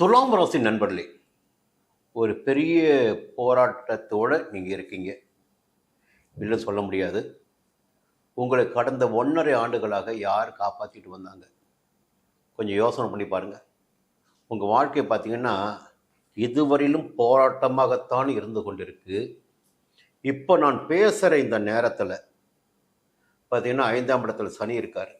துலாம் ராசி நண்பர்களே, ஒரு பெரிய போராட்டத்தோடு நீங்கள் இருக்கீங்க. இல்லைன்னு சொல்ல முடியாது. உங்களை கடந்த 1.5 ஆண்டுகளாக யார் காப்பாற்றிட்டு வந்தாங்க? கொஞ்சம் யோசனை பண்ணி பாருங்கள். உங்கள் வாழ்க்கையை பார்த்தீங்கன்னா, இதுவரையிலும் போராட்டமாகத்தான் இருந்து கொண்டிருக்கு. இப்போ நான் பேசுகிற இந்த நேரத்தில் பார்த்தீங்கன்னா 5ஆம் இடத்துல சனி இருக்கார்.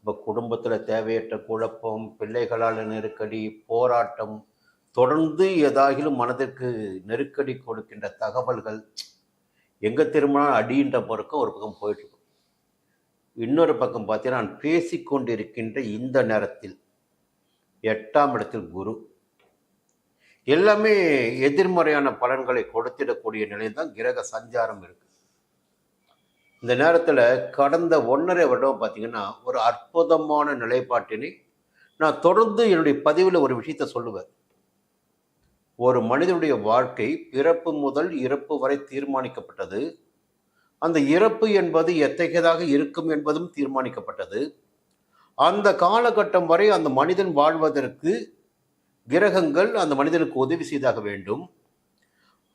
இப்போ குடும்பத்தில் தேவையற்ற குழப்பம், பிள்ளைகளால் நெருக்கடி, போராட்டம், தொடர்ந்து ஏதாகிலும் மனதிற்கு நெருக்கடி கொடுக்கின்ற தகவல்கள், எங்கே திரும்பினாலும் அடின்ற பக்கம் ஒரு பக்கம் போயிட்டுருக்கும். இன்னொரு பக்கம் பார்த்தீங்கன்னா, நான் பேசிக்கொண்டிருக்கின்ற இந்த நேரத்தில் 8ஆம் இடத்தில் குரு. எல்லாமே எதிர்மறையான பலன்களை கொடுத்திடக்கூடிய நிலையில் தான் கிரக சஞ்சாரம் இருக்குது. இந்த நேரத்தில் கடந்த 1.5 வருடம் பார்த்தீங்கன்னா, ஒரு அற்புதமான நிலைப்பாட்டினை நான் தொடர்ந்து என்னுடைய பதிவில் ஒரு விஷயத்தை சொல்லுவேன். ஒரு மனிதனுடைய வாழ்க்கை பிறப்பு முதல் இறப்பு வரை தீர்மானிக்கப்பட்டது. அந்த இறப்பு என்பது எத்தகையதாக இருக்கும் என்பதும் தீர்மானிக்கப்பட்டது. அந்த காலகட்டம் வரை அந்த மனிதன் வாழ்வதற்கு கிரகங்கள் அந்த மனிதனுக்கு உதவி செய்தாக வேண்டும்.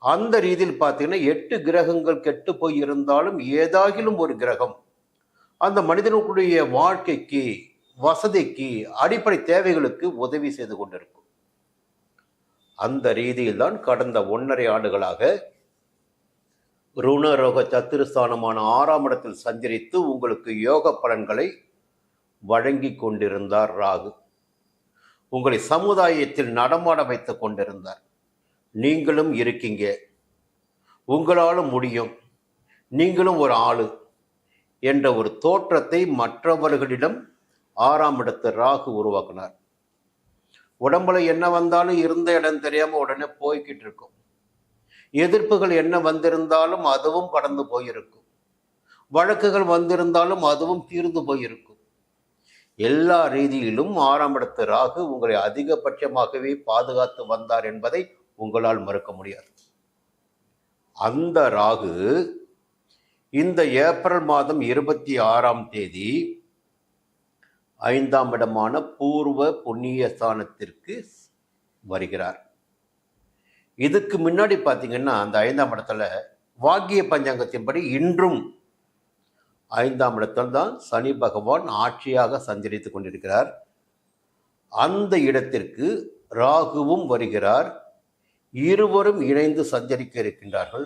அந்த ரீதியில் பார்த்தீங்கன்னா 8 கிரகங்கள் கெட்டு போய் இருந்தாலும் ஏதாகிலும் ஒரு கிரகம் அந்த மனிதனுடைய வாழ்க்கைக்கு, வசதிக்கு, அடிப்படை தேவைகளுக்கு உதவி செய்து கொண்டிருக்கும். அந்த ரீதியில் தான் கடந்த 1.5 ஆண்டுகளாக ருணரோக சத்துருஸ்தானமான 6ஆம் இடத்தில் சஞ்சரித்து உங்களுக்கு யோக பலன்களை வழங்கி கொண்டிருந்தார் ராகு. உங்களை சமுதாயத்தில் நடமாட வைத்துக் கொண்டிருந்தார். நீங்களும் இருக்கீங்க, உங்களாலும் முடியும், நீங்களும் ஒரு ஆளு என்ற ஒரு தோற்றத்தை மற்றவர்களிடம் 6ஆம் இடத்து ராகு உருவாக்கினார். உடம்புல என்ன வந்தாலும் இருந்த இடம் தெரியாம உடனே போய்கிட்டு இருக்கும். எதிர்ப்புகள் என்ன வந்திருந்தாலும் அதுவும் கடந்து போயிருக்கும். வழக்குகள் வந்திருந்தாலும் அதுவும் தீர்ந்து போயிருக்கும். எல்லா ரீதியிலும் 6ஆம் இடத்து ராகு உங்களை அதிகபட்சமாகவே பாதுகாத்து வந்தார் என்பதை உங்களால் மறுக்க முடியாது. அந்த ராகு இந்த ஏப்ரல் மாதம் 26ஆம் தேதி 5ஆம் இடமான பூர்வ புண்ணிய ஸ்தானத்திற்கு வருகிறார். இதுக்கு முன்னாடி பார்த்தீங்கன்னா அந்த 5ஆம் இடத்துல வாக்கிய பஞ்சாங்கத்தின்படி இன்றும் 5ஆம் இடத்தில் தான் சனி பகவான் ஆட்சியாக சஞ்சரித்து கொண்டிருக்கிறார். அந்த இடத்திற்கு ராகுவும் வருகிறார். இருவரும் இணைந்து சஞ்சரிக்க இருக்கின்றார்கள்.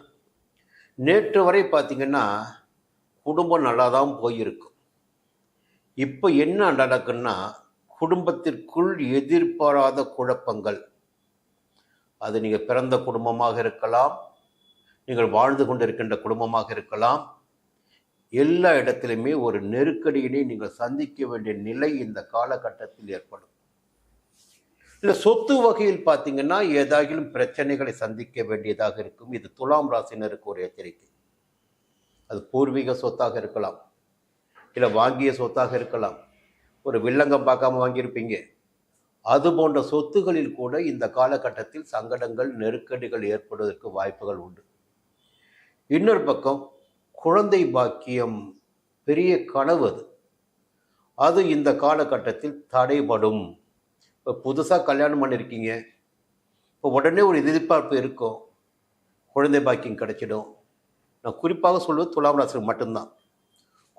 நேற்று வரை பார்த்தீங்கன்னா குடும்பம் நல்லா தான் போயிருக்கும். இப்போ என்ன நடக்குன்னா, குடும்பத்திற்குள் எதிர்பாராத குழப்பங்கள். அது நீங்கள் பிறந்த குடும்பமாக இருக்கலாம், நீங்கள் வாழ்ந்து கொண்டிருக்கின்ற குடும்பமாக இருக்கலாம். எல்லா இடத்திலுமே ஒரு நெருக்கடியினை நீங்கள் சந்திக்க வேண்டிய நிலை இந்த காலகட்டத்தில் ஏற்படும். இல்லை சொத்து வகையில் பார்த்தீங்கன்னா ஏதாகிலும் பிரச்சனைகளை சந்திக்க வேண்டியதாக இருக்கும். இது துலாம் ராசினருக்கு ஒரு எச்சரிக்கை. அது பூர்வீக சொத்தாக இருக்கலாம், இல்லை வாங்கிய சொத்தாக இருக்கலாம். ஒரு வில்லங்கம் பார்க்காம வாங்கியிருப்பீங்க. அது போன்ற சொத்துகளில் கூட இந்த காலகட்டத்தில் சங்கடங்கள், நெருக்கடிகள் ஏற்படுவதற்கு வாய்ப்புகள் உண்டு. இன்னொரு பக்கம் குழந்தை பாக்கியம் பெரிய கனவு. அது இந்த காலகட்டத்தில் தடைபடும். இப்போ புதுசாக கல்யாணம் பண்ணியிருக்கீங்க, இப்போ உடனே ஒரு எதிர்பார்ப்பு இருக்கும், குழந்தை பாக்கியம் கிடைச்சிடும். நான் குறிப்பாக சொல்வது துலாம் ராசிக்கு மட்டும்தான்.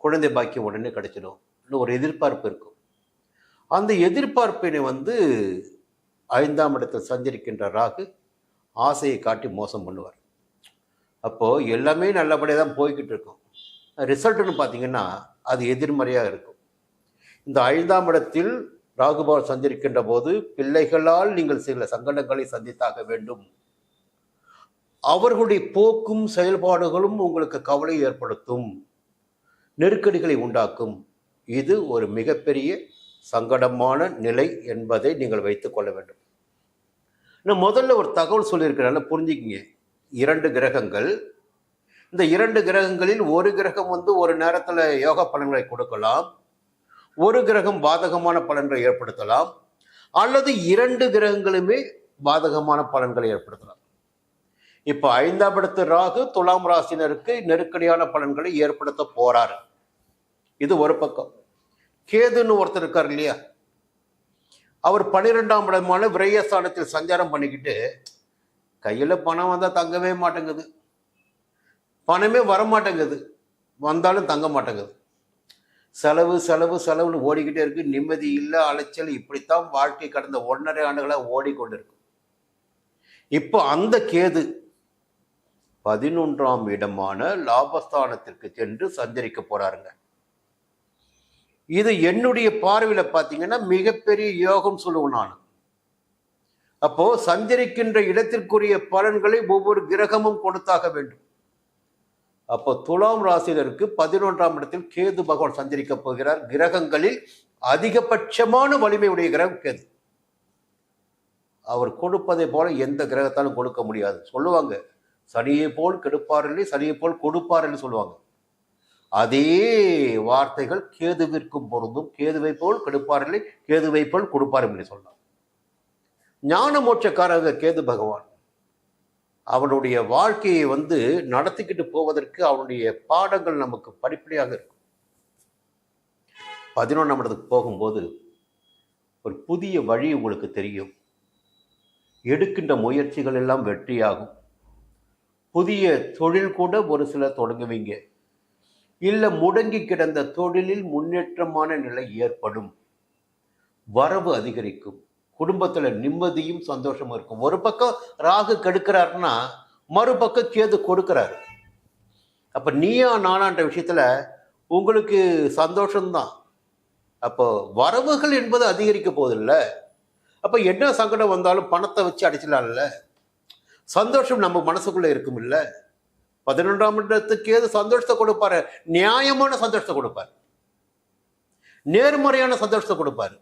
குழந்தை பாக்கியம் உடனே கிடைச்சிடும், இன்னும் ஒரு எதிர்பார்ப்பு இருக்கும். அந்த எதிர்பார்ப்பினை 5ஆம் இடத்தில் சஞ்சரிக்கின்ற ராகு ஆசையை காட்டி மோசம் பண்ணுவார். அப்போது எல்லாமே நல்லபடியாக தான் போய்கிட்டு இருக்கும். ரிசல்ட்டுன்னு பார்த்தீங்கன்னா அது எதிர்மறையாக இருக்கும். இந்த 5ஆம் இடத்தில் ராகுபால் சஞ்சரிக்கின்ற போது பிள்ளைகளால் நீங்கள் சில சங்கடங்களை சந்தித்தாக வேண்டும். அவர்களுடைய போக்கும் செயல்பாடுகளும் உங்களுக்கு கவலை ஏற்படுத்தும், நெருக்கடிகளை உண்டாக்கும். இது ஒரு மிகப்பெரிய சங்கடமான நிலை என்பதை நீங்கள் வைத்துக் கொள்ள வேண்டும். நான் முதல்ல ஒரு தகவல் சொல்லியிருக்கிறேன், புரிஞ்சுக்கிங்க. 2 கிரகங்கள். இந்த 2 கிரகங்களில் ஒரு கிரகம் ஒரு நேரத்தில் யோக பலன்களை கொடுக்கலாம், ஒரு கிரகம் பாதகமான பலன்களை ஏற்படுத்தலாம், அல்லது 2 கிரகங்களுமே பாதகமான பலன்களை ஏற்படுத்தலாம். இப்போ 5ஆம் இடத்து ராகு துலாம் ராசினருக்கு நெருக்கடியான பலன்களை ஏற்படுத்த போறாரு. இது ஒரு பக்கம். கேதுன்னு ஒருத்தர் இருக்கார் இல்லையா, அவர் 12ஆம் இடமான விரயஸ்தானத்தில் சஞ்சாரம் பண்ணிக்கிட்டு கையில் பணம் வந்தால் தங்கவே மாட்டேங்குது, பணமே வரமாட்டேங்குது, வந்தாலும் தங்க மாட்டேங்குது, செலவு செலவு செலவுன்னு ஓடிக்கிட்டே இருக்கு, நிம்மதி இல்லை, அலைச்சல். இப்படித்தான் வாழ்க்கை கடந்த 1.5 ஆண்டுகளாக ஓடிக்கொண்டிருக்கு. இப்போ அந்த கேது 11ஆம் இடமான லாபஸ்தானத்திற்கு சென்று சஞ்சரிக்க போறாருங்க. இது என்னுடைய பார்வையில பார்த்தீங்கன்னா மிகப்பெரிய யோகம் சொல்லுவேன் நான். அப்போ சஞ்சரிக்கின்ற இடத்திற்குரிய பலன்களை ஒவ்வொரு கிரகமும் கொடுத்தாக வேண்டும். அப்போ துலாம் ராசினருக்கு 11ஆம் இடத்தில் கேது பகவான் சஞ்சரிக்க போகிறார். கிரகங்களில் அதிகபட்சமான வலிமை உடைய கிரகம் கேது. அவர் கொடுப்பதை போல எந்த கிரகத்தாலும் கொடுக்க முடியாது. சொல்லுவாங்க, சனியை போல் கெடுப்பாரில்லை, சனியை போல் கொடுப்பாரில்லை சொல்லுவாங்க. அதே வார்த்தைகள் கேதுவிற்கும் பொருந்தும். கேதுவை போல் கெடுப்பாரில்லை, கேதுவை போல் கொடுப்பார் என்று சொல்லலாம். ஞான மோட்சக்காரக கேது பகவான் அவனுடைய வாழ்க்கையை நடத்திக்கிட்டு போவதற்கு அவனுடைய பாடங்கள் நமக்கு படிப்படியாக இருக்கும். 11ஆம் இடத்துக்கு போகும்போது ஒரு புதிய வழி உங்களுக்கு தெரியும். எடுக்கின்ற முயற்சிகள் எல்லாம் வெற்றியாகும். புதிய தொழில் கூட ஒரு சிலர் தொடங்குவீங்க. இல்லை, முடங்கி கிடந்த தொழிலில் முன்னேற்றமான நிலை ஏற்படும். வரவு அதிகரிக்கும். குடும்பத்தில் நிம்மதியும் சந்தோஷமும் இருக்கும். ஒரு பக்கம் ராகு கெடுக்கிறாருன்னா மறுபக்கம் கேது கொடுக்கிறாரு. அப்போ நீயா நானான்ற விஷயத்தில் உங்களுக்கு சந்தோஷம்தான். அப்போ வரவுகள் என்பது அதிகரிக்க போதில்லை. அப்போ என்ன சங்கடம் வந்தாலும் பணத்தை வச்சு அடிச்சிடலாம்ல. சந்தோஷம் நம்ம மனசுக்குள்ளே இருக்கும் இல்லை. 11ஆம் இடத்துக்கு ஏது சந்தோஷத்தை கொடுப்பாரு. நியாயமான சந்தோஷத்தை கொடுப்பார், நேர்மறையான சந்தோஷத்தை கொடுப்பார்.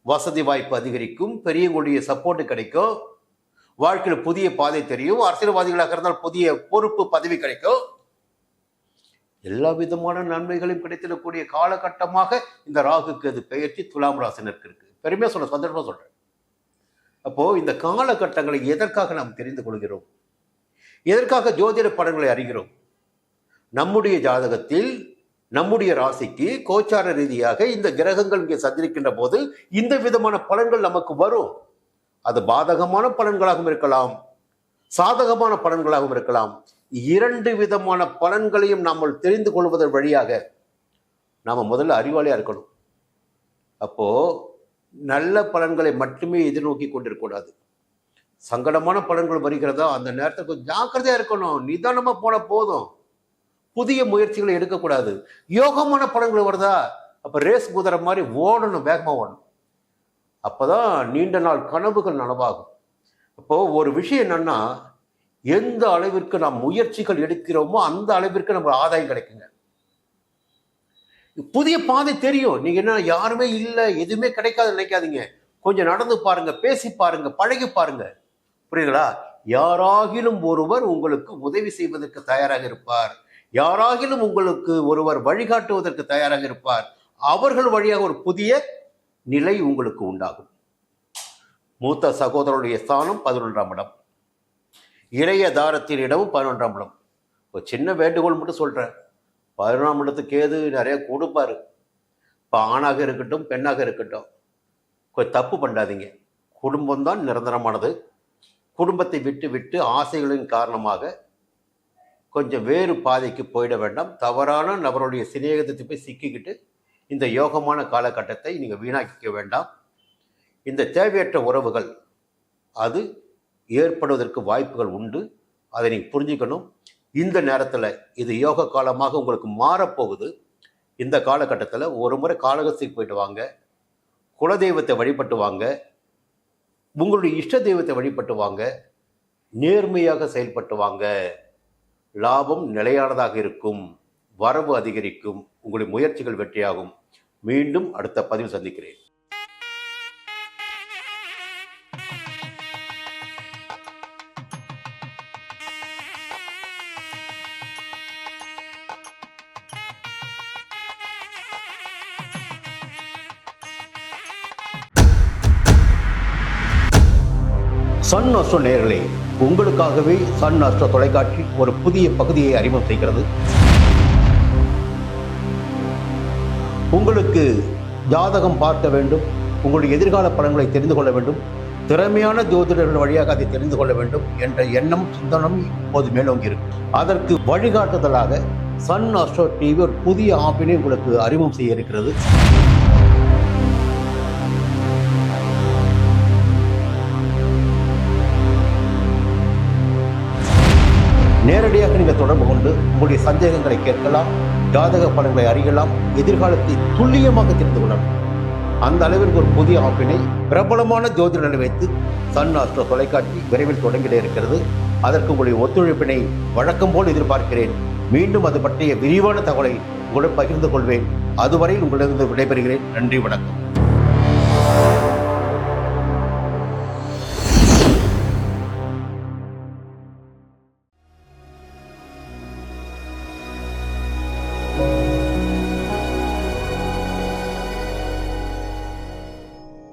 வசதி வாய்ப்பு அதிகரிக்கும், பெரியவங்களுடைய சப்போர்ட் கிடைக்கும், வாழ்க்கையில் புதிய பாதை தெரியும், அரசியல்வாதிகளாக இருந்தால் புதிய பொறுப்பு பதவி கிடைக்கும். எல்லா விதமான நன்மைகளையும் கிடைத்திடக்கூடிய காலகட்டமாக இந்த ராகுக்கு அது பெயர்ச்சி துலாம் ராசினருக்கு இருக்கு. பெருமையா சொல்ற, சந்தர்ப்பமா சொல்றேன். அப்போ இந்த காலகட்டங்களை எதற்காக நாம் தெரிந்து கொள்கிறோம்? எதற்காக ஜோதிட படங்களை அறிகிறோம்? நம்முடைய ஜாதகத்தில் நம்முடைய ராசிக்கு கோச்சார ரீதியாக இந்த கிரகங்கள் இங்கே சஞ்சரிக்கின்ற போது இந்த விதமான பலன்கள் நமக்கு வரும். அது பாதகமான பலன்களாகவும் இருக்கலாம், சாதகமான பலன்களாகவும் இருக்கலாம். 2 விதமான பலன்களையும் நாம் தெரிந்து கொள்வதன் வழியாக நாம் முதல்ல அறிவாளியா இருக்கணும். அப்போ நல்ல பலன்களை மட்டுமே எதிர்நோக்கி கொண்டிருக்கக்கூடாது. சங்கடமான பலன்கள் வருகிறதா அந்த நேரத்துக்கு ஜாக்கிரதையா இருக்கணும். நிதானமா போன போதும். புதிய முயற்சிகளை எடுக்கக்கூடாது. யோகமான பலன்கள் வருதா, அப்ப ரேஸ் குதிரை மாதிரி ஓடணும், வேகமா ஓடணும். அப்பதான் நீண்ட நாள் கனவுகள் நனவாகும். அப்போ ஒரு விஷயம் என்னன்னா, எந்த அளவிற்கு நாம் முயற்சிகள் எடுக்கிறோமோ அந்த அளவிற்கு நம்ம ஆதாயம் கிடைக்குங்க. புதிய பாதை தெரியும். நீங்க என்ன யாருமே இல்லை, எதுவுமே கிடைக்காது நினைக்காதீங்க. கொஞ்சம் நடந்து பாருங்க, பேசி பாருங்க, பழகி பாருங்க. புரியுங்களா? யாராகிலும் ஒருவர் உங்களுக்கு உதவி செய்வதற்கு தயாராக இருப்பார். யாராகிலும் உங்களுக்கு ஒருவர் வழிகாட்டுவதற்கு தயாராக இருப்பார். அவர்கள் வழியாக ஒரு புதிய நிலை உங்களுக்கு உண்டாகும். மூத்த சகோதரருடைய ஸ்தானம் 11ஆம் இடம், இளைய தாரத்தின் இடமும் 11ஆம் இடம். ஒரு சின்ன வேண்டுகோள் மட்டும் சொல்றேன். 11ஆம் இடத்துக்கு ஏது நிறைய கொடுப்பாரு. இப்போ ஆணாக இருக்கட்டும் பெண்ணாக இருக்கட்டும், கொஞ்சம் தப்பு பண்ணாதீங்க. குடும்பம் தான் நிரந்தரமானது. குடும்பத்தை விட்டு விட்டு ஆசைகளின் காரணமாக கொஞ்சம் வேறு பாதைக்கு போயிட வேண்டாம். தவறான நபருடைய சிநேகத்தை போய் சிக்கிக்கிட்டு இந்த யோகமான காலகட்டத்தை நீங்கள் வீணாக்கிக்க வேண்டாம். இந்த தேவையற்ற உறவுகள் அது ஏற்படுவதற்கு வாய்ப்புகள் உண்டு. அதை நீங்கள் புரிஞ்சுக்கணும். இந்த நேரத்தில் இது யோக காலமாக உங்களுக்கு மாறப்போகுது. இந்த காலகட்டத்தில் ஒரு முறை காளகஸ்திக்கு போயிட்டு வாங்க, குலதெய்வத்தை வழிபட்டு வாங்க, உங்களுடைய இஷ்ட தெய்வத்தை வழிபட்டு வாங்க, நேர்மையாக செயல்பட்டு வாங்க. லாபம் நிலையானதாக இருக்கும், வரவு அதிகரிக்கும், உங்களுடைய முயற்சிகள் வெற்றியாகும். மீண்டும் அடுத்த பதிவு சந்திக்கிறேன். சன் அஸ்ட்ரோ நேயர்களே, உங்களுக்காகவே சன் அஸ்ட்ரோ தொலைக்காட்சி ஒரு புதிய பகுதியை அறிமுகம் செய்கிறது. உங்களுக்கு ஜாதகம் பார்க்க வேண்டும், உங்களுடைய எதிர்கால பலன்களை தெரிந்து கொள்ள வேண்டும், திறமையான ஜோதிடர்கள் வழியாக அதை தெரிந்து கொள்ள வேண்டும் என்ற எண்ணம் சிந்தனம் இப்போது மேலோங்கி இருக்கு. அதற்கு வழிகாட்டுதலாக சன் ஆஸ்ட்ரோ டிவி ஒரு புதிய ஆப்பினை உங்களுக்கு அறிமுகம் செய்ய இருக்கிறது. நேரடியாக நீங்கள் தொடர்பு கொண்டு உங்களுடைய சந்தேகங்களை கேட்கலாம், ஜாதக பலன்களை அறியலாம், எதிர்காலத்தை துல்லியமாக தெரிந்து கொள்ளலாம். அந்த அளவிற்கு ஒரு புதிய ஆப்பினை பிரபலமான ஜோதிடர்களை வைத்து சன் ஆஸ்ட்ரோ தொலைக்காட்சி விரைவில் தொடங்கிட இருக்கிறது. அதற்கு உங்களுடைய ஒத்துழைப்பினை வழக்கம் போல் எதிர்பார்க்கிறேன். மீண்டும் அது பற்றிய விரிவான தகவலை உங்களுடன் பகிர்ந்து கொள்வேன். அதுவரை உங்களிடம் விடைபெறுகிறேன். நன்றி, வணக்கம்.